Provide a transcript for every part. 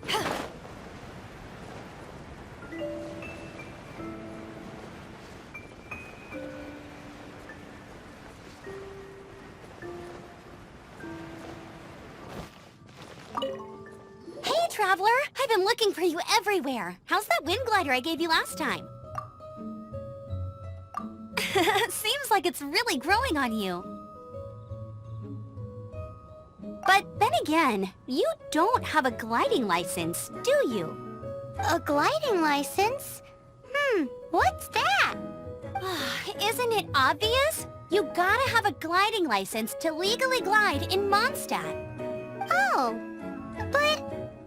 Hey, Traveler! I've been looking for you everywhere. How's that wind glider I gave you last time? Seems like it's really growing on you. But then again, you don't have a gliding license, do you? A gliding license? What's that? Isn't it obvious? You gotta have a gliding license to legally glide in Mondstadt. Oh, but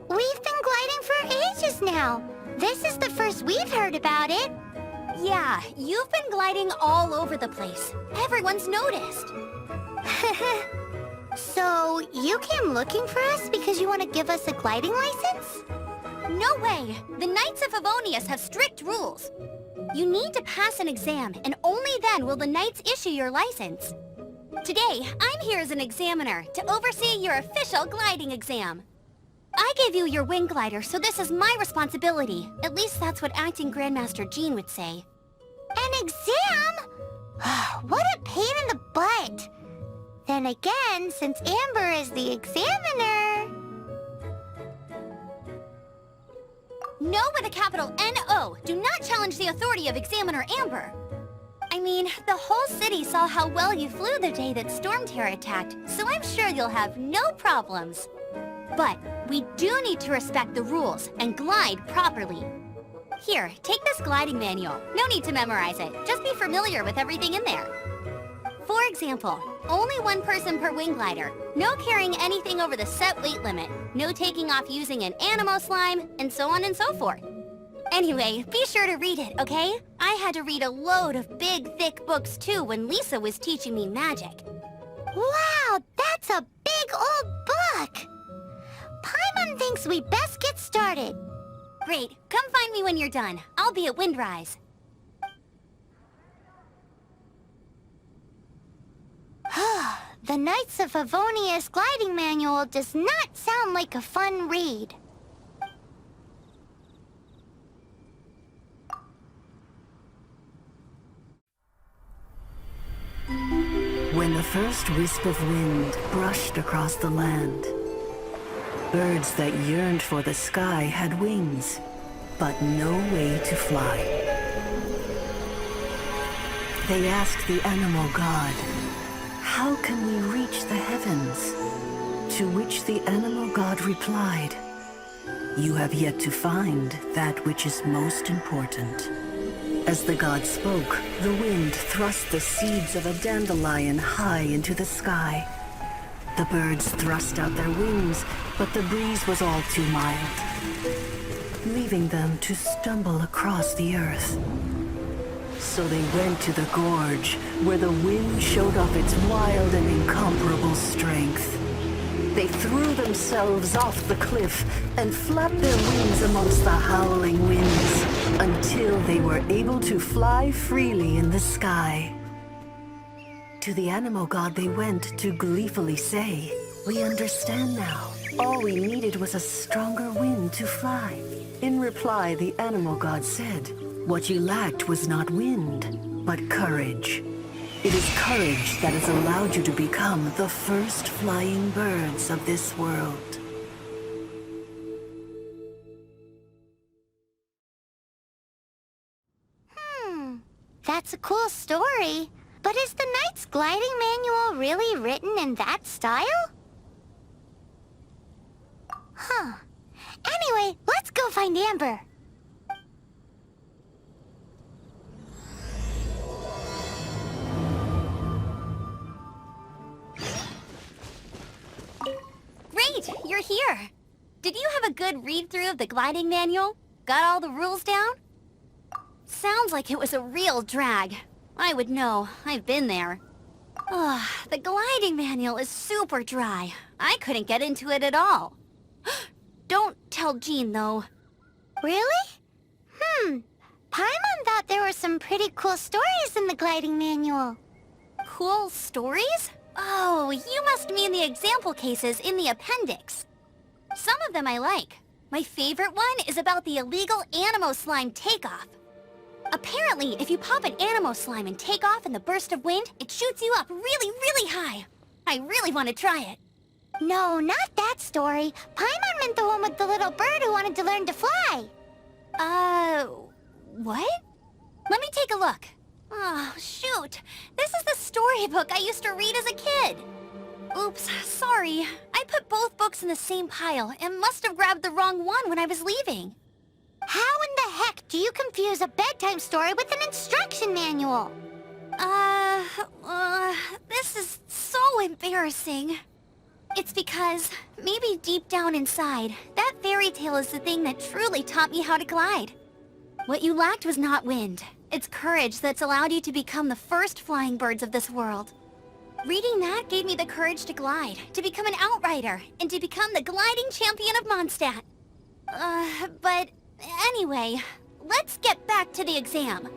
we've been gliding for ages now. This is the first we've heard about it. Yeah, you've been gliding all over the place. Everyone's noticed. So, you came looking for us because you want to give us a gliding license? No way! The Knights of Favonius have strict rules. You need to pass an exam, and only then will the Knights issue your license. Today, I'm here as an examiner to oversee your official gliding exam. I gave you your wing glider, so this is my responsibility. At least that's what Acting Grandmaster Jean would say. An exam? What a pain in the butt! Then again, since Amber is the examiner... No with a capital N-O. Do not challenge the authority of Examiner Amber. I mean, the whole city saw how well you flew the day that Storm Terror attacked, so I'm sure you'll have no problems. But we do need to respect the rules and glide properly. Here, take this gliding manual. No need to memorize it. Just be familiar with everything in there. For example, only one person per wing glider. No carrying anything over the set weight limit. No taking off using an animo slime, and so on and so forth. Anyway, be sure to read it, okay? I had to read a load of big, thick books too when Lisa was teaching me magic. Wow, that's a big old book! Paimon thinks we best get started. Great, come find me when you're done. I'll be at Windrise. The Knights of Favonius gliding manual does not sound like a fun read. When the first wisp of wind brushed across the land, birds that yearned for the sky had wings, but no way to fly. They asked the animal god, "How can we reach the heavens?" To which the animal god replied, "You have yet to find that which is most important." As the god spoke, the wind thrust the seeds of a dandelion high into the sky. The birds thrust out their wings, but the breeze was all too mild, leaving them to stumble across the earth. So they went to the gorge, where the wind showed off its wild and incomparable strength. They threw themselves off the cliff and flapped their wings amongst the howling winds until they were able to fly freely in the sky. To the animal god they went to gleefully say, "We understand now. All we needed was a stronger wind to fly." In reply, the animal god said, "What you lacked was not wind, but courage. It is courage that has allowed you to become the first flying birds of this world." That's a cool story. But is the Knight's gliding manual really written in that style? Anyway, let's go find Amber. Great, you're here. Did you have a good read-through of the gliding manual? Got all the rules down? Sounds like it was a real drag. I would know. I've been there. The gliding manual is super dry. I couldn't get into it at all. Don't tell Jean, though. Really? Paimon thought there were some pretty cool stories in the gliding manual. Cool stories? Oh, you must mean the example cases in the appendix. Some of them I like. My favorite one is about the illegal Animo Slime takeoff. Apparently, if you pop an Animo Slime and take off in the burst of wind, it shoots you up really, really high. I really want to try it. No, not that story. Paimon meant the one with the little bird who wanted to learn to fly. What? Let me take a look. Oh, shoot. This is the storybook I used to read as a kid. Oops, sorry. I put both books in the same pile and must have grabbed the wrong one when I was leaving. How in the heck do you confuse a bedtime story with an instruction manual? This is so embarrassing. It's because, maybe deep down inside, that fairy tale is the thing that truly taught me how to glide. What you lacked was not wind. It's courage that's allowed you to become the first flying birds of this world. Reading that gave me the courage to glide, to become an outrider, and to become the gliding champion of Mondstadt. But anyway, let's get back to the exam.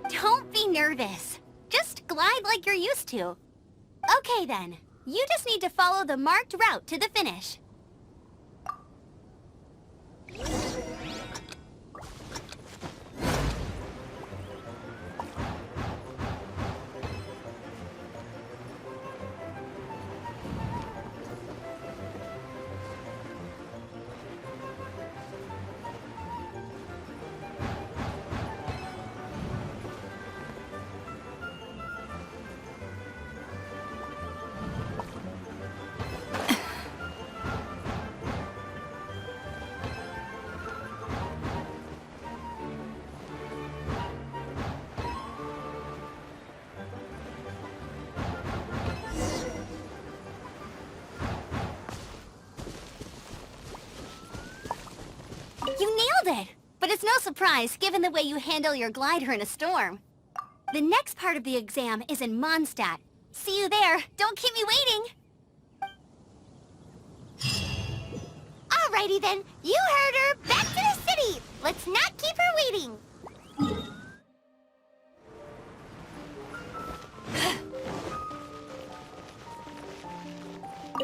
Don't be nervous. Just glide like you're used to. Okay then, you just need to follow the marked route to the finish. You nailed it! But it's no surprise, given the way you handle your glider in a storm. The next part of the exam is in Mondstadt. See you there. Don't keep me waiting! Alrighty then, you heard her. Back to the city. Let's not keep her waiting.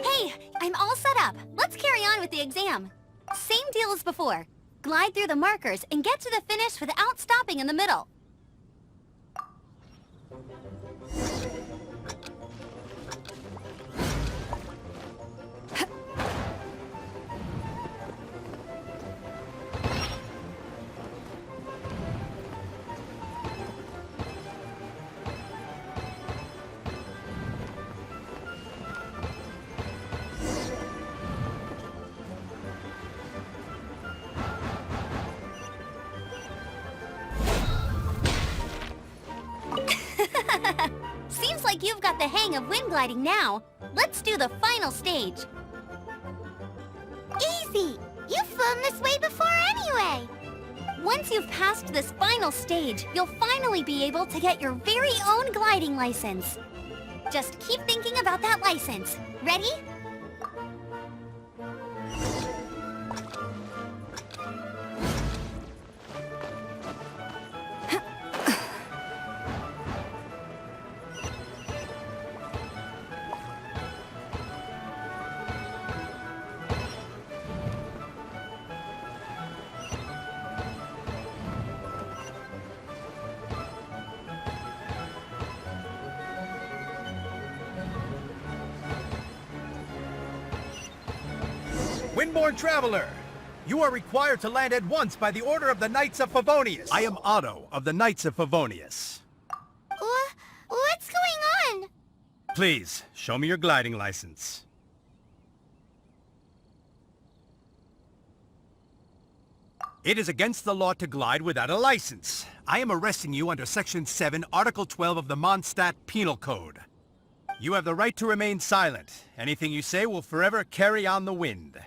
Hey, I'm all set up. Let's carry on with the exam. Same deal as before. Glide through the markers and get to the finish without stopping in the middle. Seems like you've got the hang of wind gliding now. Let's do the final stage. Easy. You've flown this way before anyway. Once you've passed this final stage, you'll finally be able to get your very own gliding license. Just keep thinking about that license. Ready? Windborne Traveler, you are required to land at once by the order of the Knights of Favonius. I am Otto of the Knights of Favonius. What's going on? Please, show me your gliding license. It is against the law to glide without a license. I am arresting you under Section 7, Article 12 of the Mondstadt Penal Code. You have the right to remain silent. Anything you say will forever carry on the wind.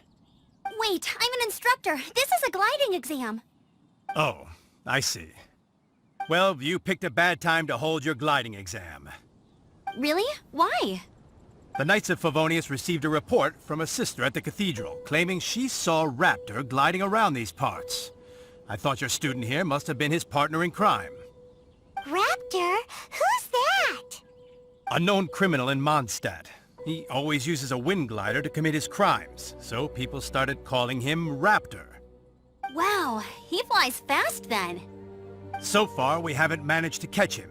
Wait, I'm an instructor. This is a gliding exam. Oh, I see. Well, you picked a bad time to hold your gliding exam. Really? Why? The Knights of Favonius received a report from a sister at the cathedral, claiming she saw Raptor gliding around these parts. I thought your student here must have been his partner in crime. Raptor? Who's that? A known criminal in Mondstadt. He always uses a wind glider to commit his crimes, so people started calling him Raptor. Wow, he flies fast then. So far, we haven't managed to catch him.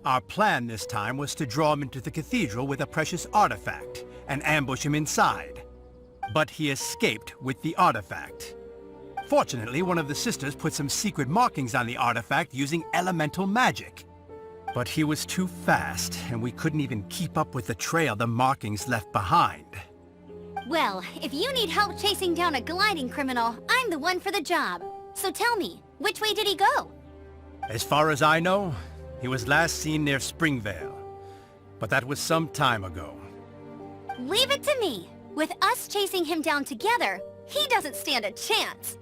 Our plan this time was to draw him into the cathedral with a precious artifact and ambush him inside. But he escaped with the artifact. Fortunately, one of the sisters put some secret markings on the artifact using elemental magic. But he was too fast, and we couldn't even keep up with the trail the markings left behind. Well, if you need help chasing down a gliding criminal, I'm the one for the job. So tell me, which way did he go? As far as I know, he was last seen near Springvale. But that was some time ago. Leave it to me. With us chasing him down together, he doesn't stand a chance.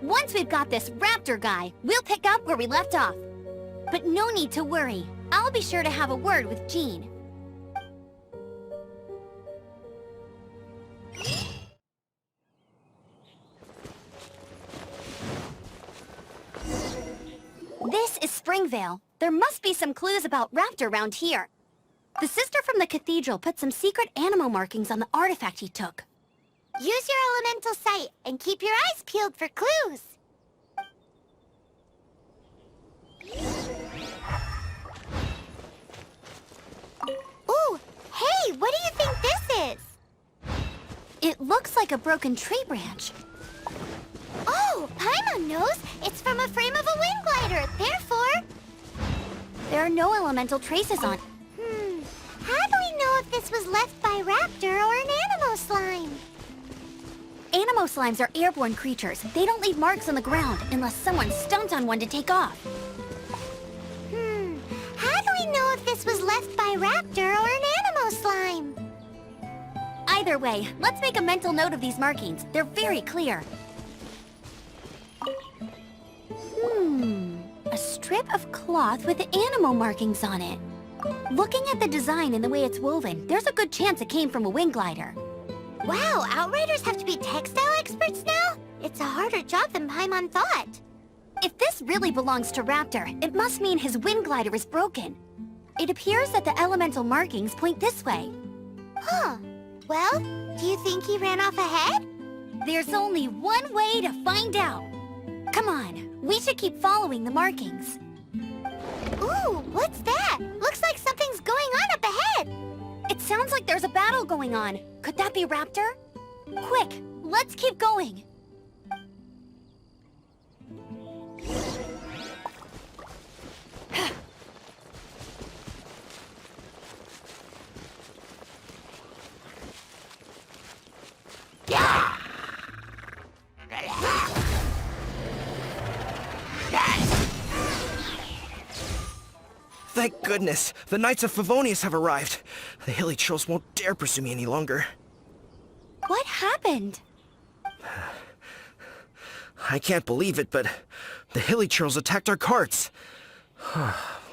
Once we've got this raptor guy, we'll pick up where we left off. But no need to worry. I'll be sure to have a word with Jean. This is Springvale. There must be some clues about raptor around here. The sister from the cathedral put some secret animal markings on the artifact he took. Use your elemental sight and keep your eyes peeled for clues. Ooh, hey, what do you think this is? It looks like a broken tree branch. Oh, Paimon knows. It's from a frame of a wing glider. Therefore... There are no elemental traces on it. How do we know if this was left by raptor or an animo slime? Animo slimes are airborne creatures. They don't leave marks on the ground unless someone stomped on one to take off. How do we know if this was left by raptor or an animo slime? Either way, let's make a mental note of these markings. They're very clear. A strip of cloth with animal markings on it. Looking at the design and the way it's woven, there's a good chance it came from a wing glider. Wow, Outriders have to be textile experts now? It's a harder job than Paimon thought. If this really belongs to Raptor, it must mean his wing glider is broken. It appears that the elemental markings point this way. Huh. Well, do you think he ran off ahead? There's only one way to find out. Come on, we should keep following the markings. Ooh, what's that? Looks like something's going on up ahead. It sounds like there's a battle going on. Could that be Raptor? Quick, let's keep going. Thank goodness! The Knights of Favonius have arrived! The hilly trolls won't dare pursue me any longer. What happened? I can't believe it, but the hilly trolls attacked our carts.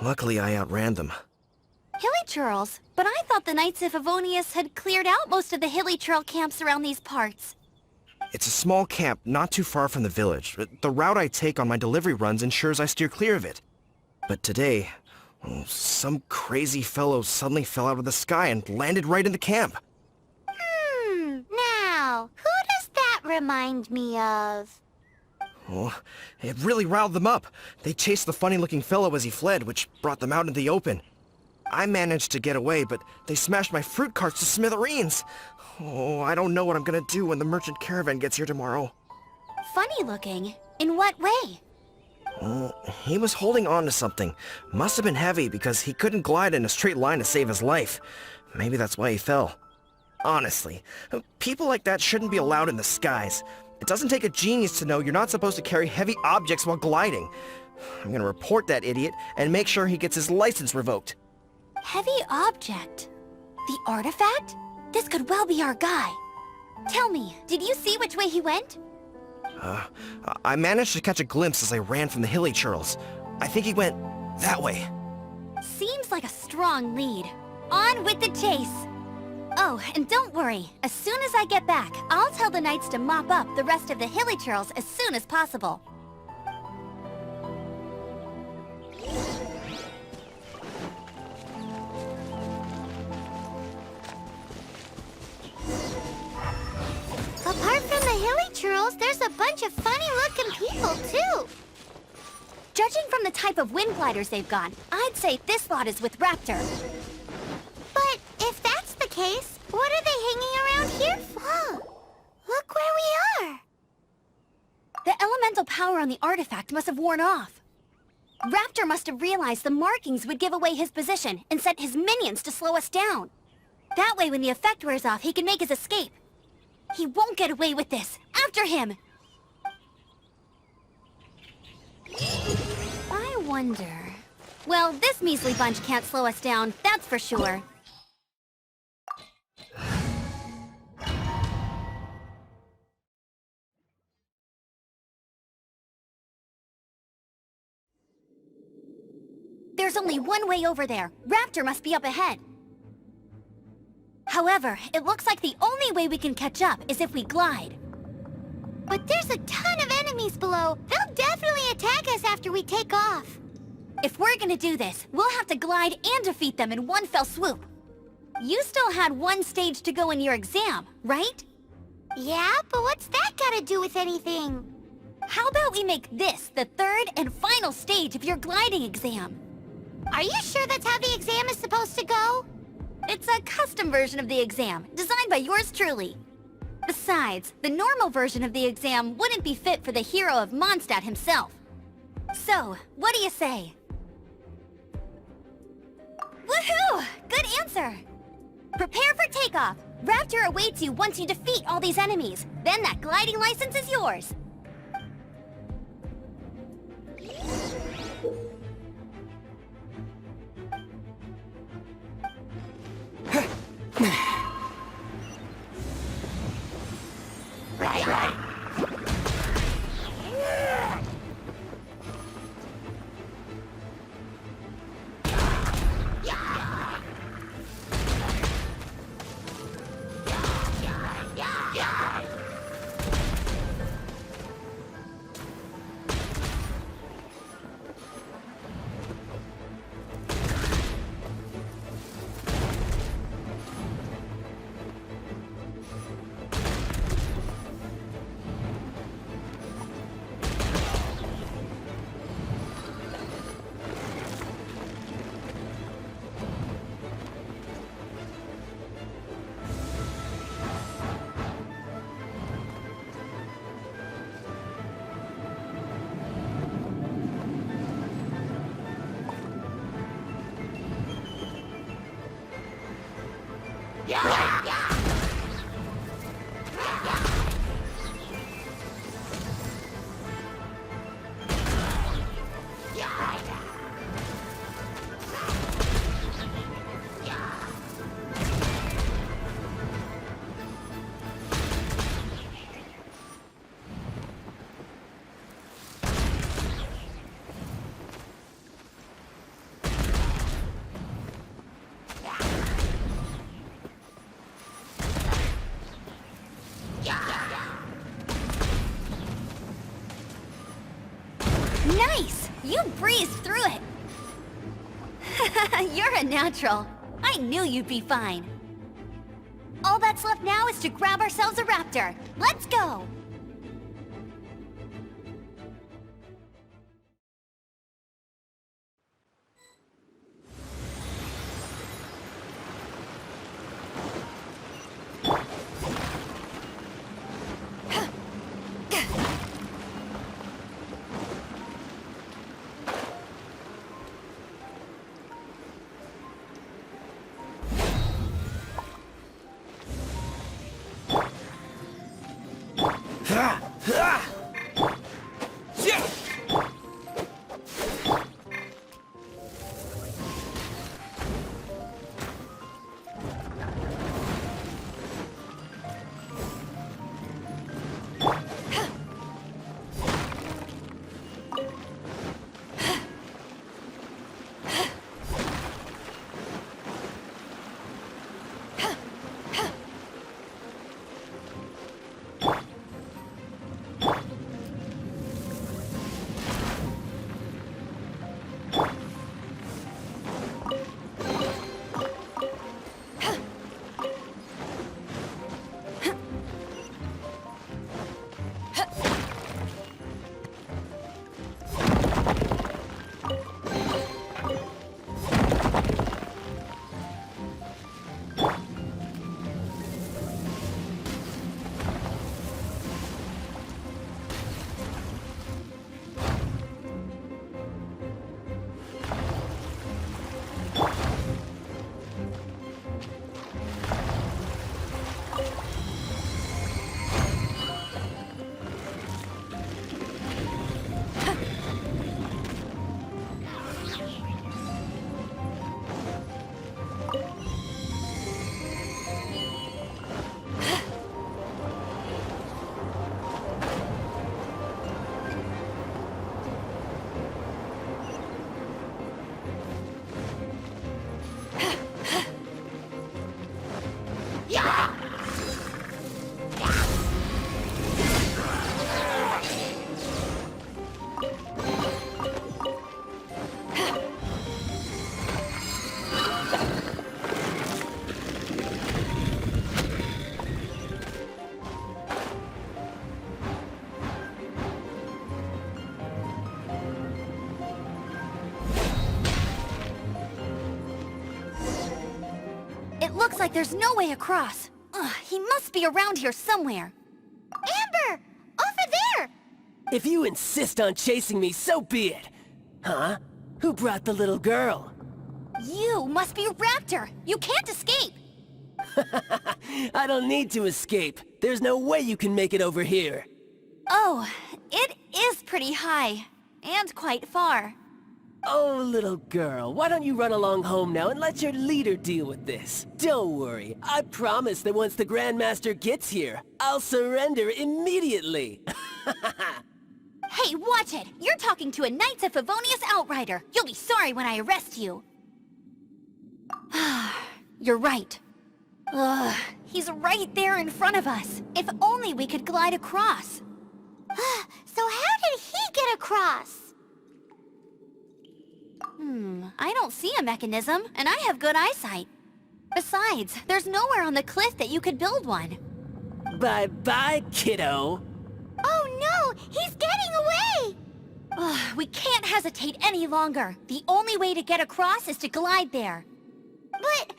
Luckily, I outran them. Hilly Churls? But I thought the Knights of Favonius had cleared out most of the Hilly Churl camps around these parts. It's a small camp not too far from the village. The route I take on my delivery runs ensures I steer clear of it. But today, some crazy fellow suddenly fell out of the sky and landed right in the camp. Now, who does that remind me of? Oh, it really riled them up. They chased the funny-looking fellow as he fled, which brought them out in the open. I managed to get away, but they smashed my fruit carts to smithereens. Oh, I don't know what I'm gonna do when the merchant caravan gets here tomorrow. Funny looking? In what way? He was holding on to something. Must have been heavy because he couldn't glide in a straight line to save his life. Maybe that's why he fell. Honestly, people like that shouldn't be allowed in the skies. It doesn't take a genius to know you're not supposed to carry heavy objects while gliding. I'm gonna report that idiot and make sure he gets his license revoked. Heavy object? The artifact? This could well be our guy. Tell me, did you see which way he went? I managed to catch a glimpse as I ran from the hilly churls. I think he went that way. Seems like a strong lead. On with the chase! Oh, and don't worry. As soon as I get back, I'll tell the Knights to mop up the rest of the hilly churls as soon as possible. Apart from the hilly churls, there's a bunch of funny-looking people, too. Judging from the type of wind gliders they've got, I'd say this lot is with Raptor. But if that's the case, what are they hanging around here for? Look where we are. The elemental power on the artifact must have worn off. Raptor must have realized the markings would give away his position and sent his minions to slow us down. That way, when the effect wears off, he can make his escape. He won't get away with this. After him! I wonder... Well, this measly bunch can't slow us down, that's for sure. There's only one way over there. Raptor must be up ahead. However, it looks like the only way we can catch up is if we glide. But there's a ton of enemies below. They'll definitely attack us after we take off. If we're gonna do this, we'll have to glide and defeat them in one fell swoop. You still had one stage to go in your exam, right? Yeah, but what's that gotta do with anything? How about we make this the third and final stage of your gliding exam? Are you sure that's how the exam is supposed to go? It's a custom version of the exam, designed by yours truly. Besides, the normal version of the exam wouldn't be fit for the hero of Mondstadt himself. So, what do you say? Woohoo! Good answer! Prepare for takeoff. Raptor awaits you once you defeat all these enemies. Then that gliding license is yours. Nice! You breezed through it! You're a natural. I knew you'd be fine. All that's left now is to grab ourselves a raptor. Let's go! It looks like there's no way across. Ugh, he must be around here somewhere. Amber! Over there! If you insist on chasing me, so be it. Huh? Who brought the little girl? You must be Raptor. You can't escape. I don't need to escape. There's no way you can make it over here. Oh, it is pretty high. And quite far. Oh, little girl, why don't you run along home now and let your leader deal with this? Don't worry, I promise that once the Grandmaster gets here, I'll surrender immediately. Hey, watch it! You're talking to a Knights of Favonius outrider. You'll be sorry when I arrest you. You're right. Ugh, he's right there in front of us. If only we could glide across. So how did he get across? I don't see a mechanism, and I have good eyesight. Besides, there's nowhere on the cliff that you could build one. Bye-bye, kiddo. Oh no! He's getting away! Ugh, we can't hesitate any longer. The only way to get across is to glide there. But...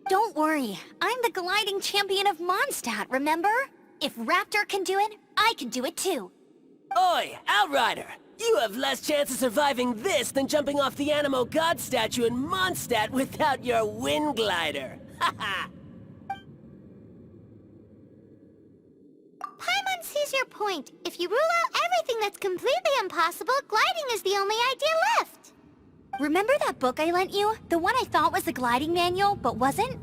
Don't worry, I'm the gliding champion of Mondstadt, remember? If Raptor can do it, I can do it too. Oi, Outrider! You have less chance of surviving this than jumping off the Animo God statue in Mondstadt without your wind glider. Haha! Paimon sees your point. If you rule out everything that's completely impossible, gliding is the only idea left. Remember that book I lent you? The one I thought was the gliding manual, but wasn't?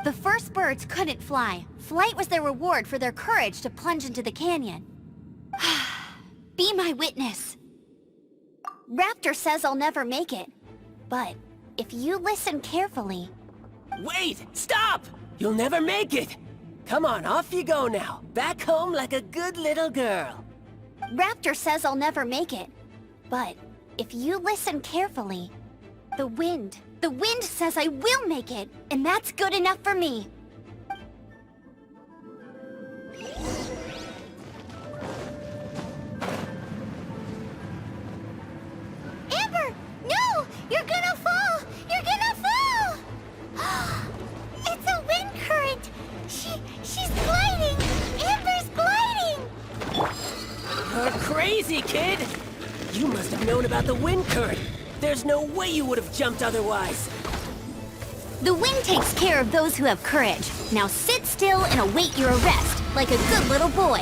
The first birds couldn't fly. Flight was their reward for their courage to plunge into the canyon. Be my witness. Raptor says I'll never make it. But if you listen carefully... Wait! Stop! You'll never make it! Come on, off you go now. Back home like a good little girl. Raptor says I'll never make it. But if you listen carefully, the wind says I will make it, and that's good enough for me. Amber! No! You're gonna fall! You're gonna fall! It's a wind current! She's gliding! Amber's gliding! You're crazy, kid! You must have known about the wind current. There's no way you would have jumped otherwise. The wind takes care of those who have courage. Now sit still and await your arrest, like a good little boy.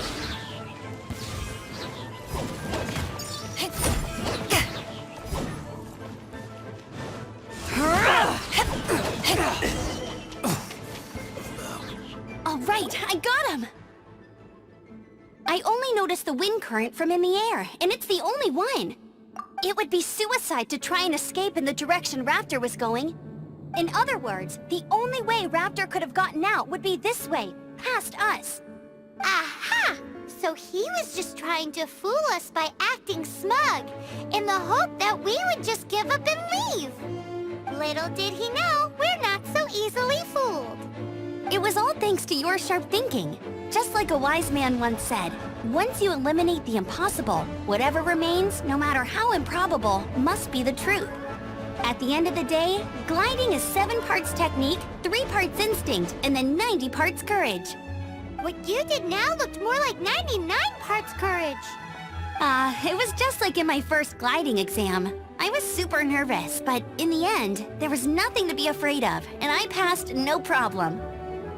All right, I got him! I only noticed the wind current from in the air, and it's the only one. It would be suicide to try and escape in the direction Raptor was going. In other words, the only way Raptor could have gotten out would be this way, past us. Aha! So he was just trying to fool us by acting smug, in the hope that we would just give up and leave. Little did he know, we're not so easily fooled. It was all thanks to your sharp thinking. Just like a wise man once said, once you eliminate the impossible, whatever remains, no matter how improbable, must be the truth. At the end of the day, gliding is 7 parts technique, 3 parts instinct, and then 90 parts courage. What you did now looked more like 99 parts courage. It was just like in my first gliding exam. I was super nervous, but in the end, there was nothing to be afraid of, and I passed no problem.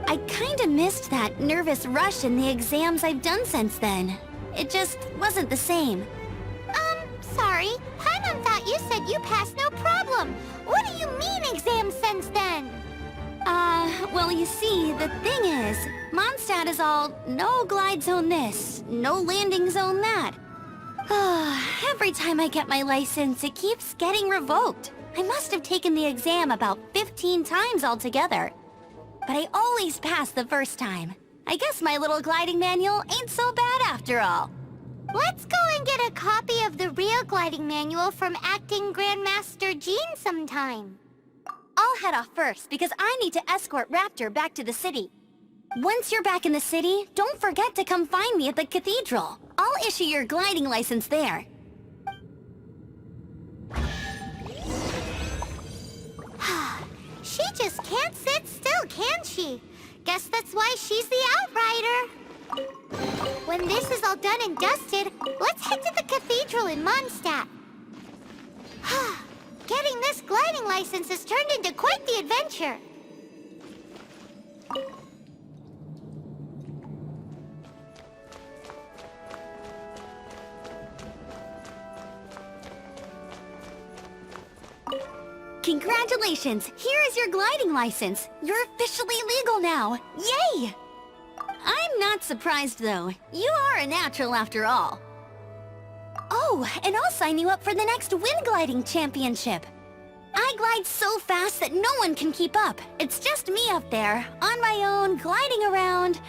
I kinda missed that nervous rush in the exams I've done since then. It just wasn't the same. Sorry. Paimon thought you said you passed no problem. What do you mean exams since then? Well, you see, the thing is, Mondstadt is all, no glide zone this, no landing zone that. Every time I get my license, it keeps getting revoked. I must have taken the exam about 15 times altogether. But I always pass the first time. I guess my little gliding manual ain't so bad after all. Let's go and get a copy of the real gliding manual from Acting Grandmaster Jean sometime. I'll head off first because I need to escort Raptor back to the city. Once you're back in the city, don't forget to come find me at the cathedral. I'll issue your gliding license there. She just can't sit still, can she? Guess that's why she's the Outrider. When this is all done and dusted, let's head to the cathedral in Mondstadt. Getting this gliding license has turned into quite the adventure. Congratulations! Here is your gliding license. You're officially legal now. Yay! I'm not surprised, though. You are a natural after all. Oh, and I'll sign you up for the next Wind Gliding Championship. I glide so fast that no one can keep up. It's just me up there, on my own, gliding around.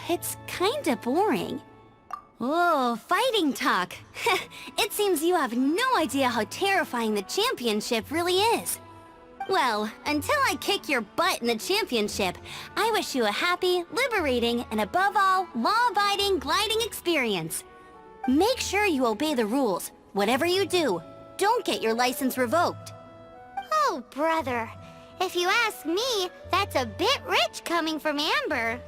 It's kinda boring. Oh, fighting talk. It seems you have no idea how terrifying the championship really is. Well, until I kick your butt in the championship, I wish you a happy, liberating, and above all, law-abiding gliding experience. Make sure you obey the rules. Whatever you do, don't get your license revoked. Oh, brother. If you ask me, that's a bit rich coming from Amber.